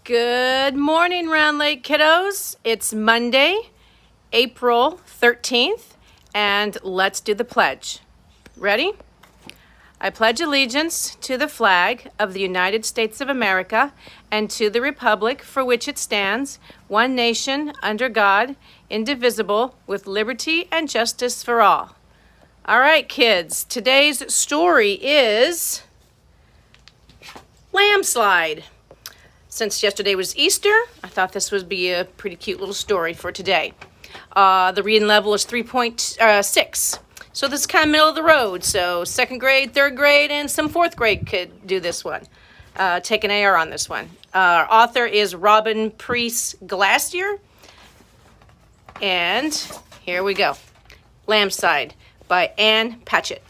Good morning, Round Lake kiddos. It's Monday, April 13th, and let's do the pledge. Ready? I pledge allegiance to the flag of the United States of America and to the republic for which it stands, one nation, under God, indivisible, with liberty and justice for all. All right, kids, today's story is Lambslide. Since yesterday was Easter, I thought this would be a pretty cute little story for today. The reading level is 3.6. So this is kind of middle of the road. So second grade, third grade, and some fourth grade could do this one. Take an AR on this one. Our author is Robin Priest Glacier. And here we go. Lambslide by Ann Patchett.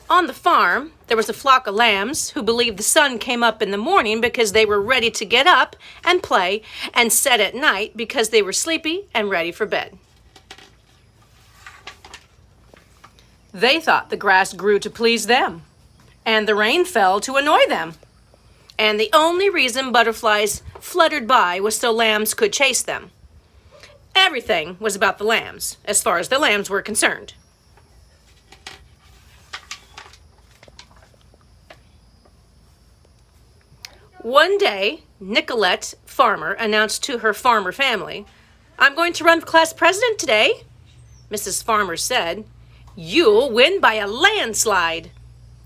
On the farm, there was a flock of lambs who believed the sun came up in the morning because they were ready to get up and play, and set at night because they were sleepy and ready for bed. They thought the grass grew to please them, and the rain fell to annoy them. And the only reason butterflies fluttered by was so lambs could chase them. Everything was about the lambs, as far as the lambs were concerned. One day, Nicolette Farmer announced to her farmer family, "I'm going to run for class president today." Mrs. Farmer said, "You'll win by a landslide."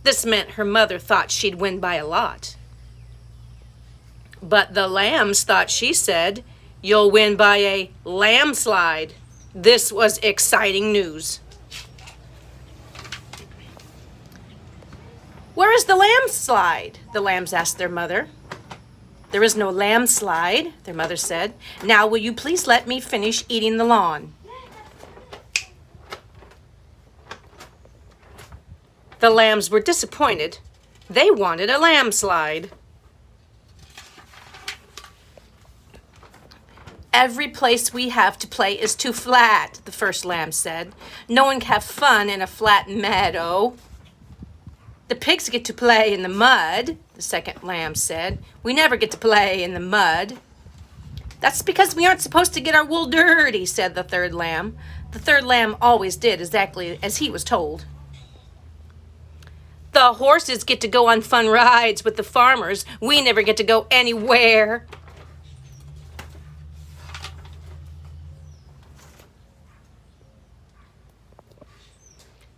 This meant her mother thought she'd win by a lot. But the lambs thought she said, "You'll win by a lambslide." This was exciting news. "Where is the landslide?" the lambs asked their mother. "There is no landslide," their mother said. "Now will you please let me finish eating the lawn?" The lambs were disappointed. They wanted a landslide. "Every place we have to play is too flat," the first lamb said. "No one can have fun in a flat meadow." "The pigs get to play in the mud," the second lamb said. "We never get to play in the mud." "That's because we aren't supposed to get our wool dirty," said the third lamb. The third lamb always did exactly as he was told. "The horses get to go on fun rides with the farmers. We never get to go anywhere."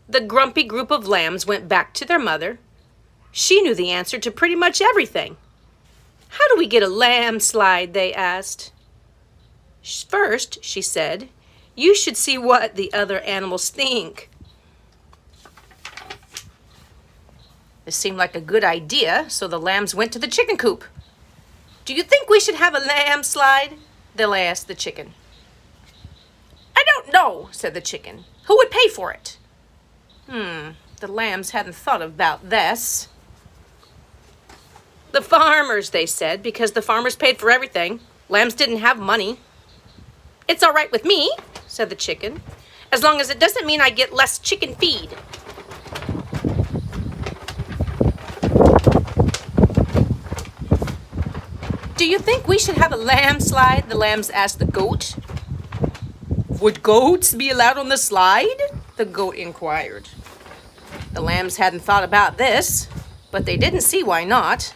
The grumpy group of lambs went back to their mother. She knew the answer to pretty much everything. "How do we get a landslide?" they asked. "First," she said, "you should see what the other animals think." This seemed like a good idea, so the lambs went to the chicken coop. "Do you think we should have a landslide?" they asked the chicken. "I don't know," said the chicken. "Who would pay for it?" The lambs hadn't thought about this. "The farmers," they said, because the farmers paid for everything. Lambs didn't have money. "It's all right with me," said the chicken, "as long as it doesn't mean I get less chicken feed." "Do you think we should have a landslide?" the lambs asked the goat. "Would goats be allowed on the slide?" the goat inquired. The lambs hadn't thought about this, but they didn't see why not.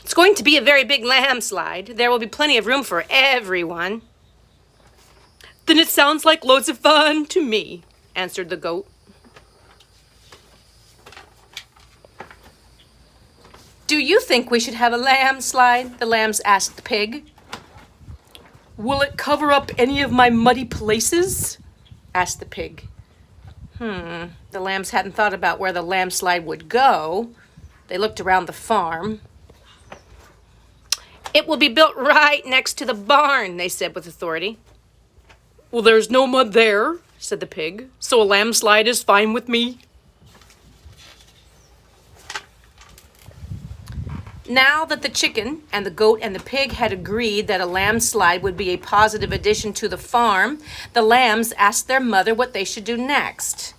"It's going to be a very big landslide. There will be plenty of room for everyone." "Then it sounds like loads of fun to me," answered the goat. "Do you think we should have a landslide?" the lambs asked the pig. "Will it cover up any of my muddy places?" asked the pig. The lambs hadn't thought about where the landslide would go. They looked around the farm. "It will be built right next to the barn," they said with authority. "Well, there's no mud there," said the pig, "so a landslide is fine with me." Now that the chicken and the goat and the pig had agreed that a landslide would be a positive addition to the farm, the lambs asked their mother what they should do next.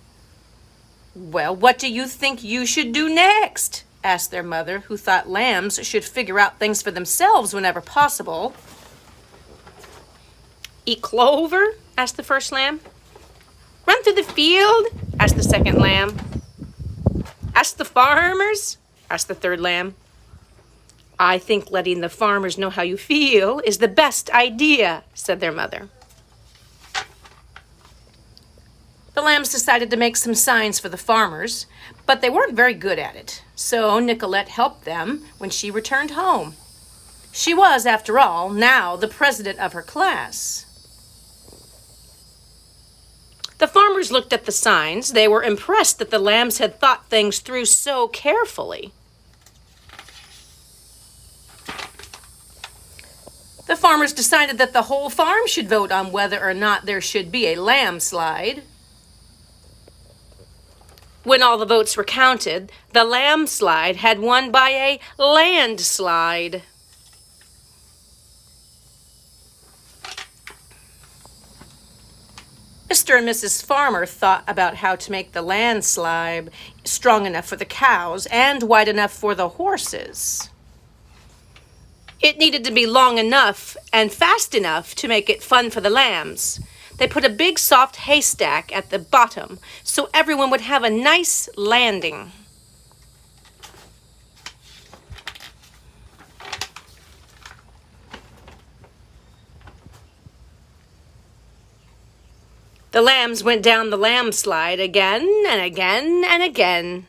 Well, what do you think you should do next? Asked their mother, who thought lambs should figure out things for themselves whenever possible. Eat clover? Asked the first lamb. Run through the field? Asked the second lamb. Ask the farmers? Asked the third lamb. I think letting the farmers know how you feel is the best idea, said their mother. The lambs decided to make some signs for the farmers, but they weren't very good at it, so Nicolette helped them when she returned home. She was, after all, now the president of her class. The farmers looked at the signs. They were impressed that the lambs had thought things through so carefully. The farmers decided that the whole farm should vote on whether or not there should be a Lambslide. When all the votes were counted, the Lambslide had won by a landslide. Mr. and Mrs. Farmer thought about how to make the landslide strong enough for the cows and wide enough for the horses. It needed to be long enough and fast enough to make it fun for the lambs. They put a big soft haystack at the bottom so everyone would have a nice landing. The lambs went down the Lambslide again and again and again.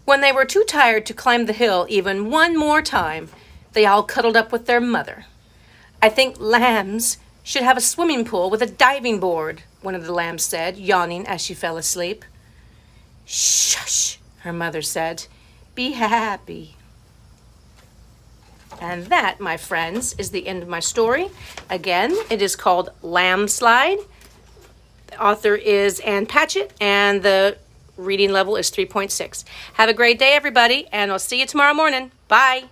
When they were too tired to climb the hill even one more time, they all cuddled up with their mother. I think lambs should have a swimming pool with a diving board, one of the lambs said, yawning as she fell asleep. Shush, her mother said. Be happy. And that, my friends, is the end of my story. Again, it is called Lambslide. The author is Ann Patchett, and the reading level is 3.6. Have a great day, everybody, and I'll see you tomorrow morning. Bye.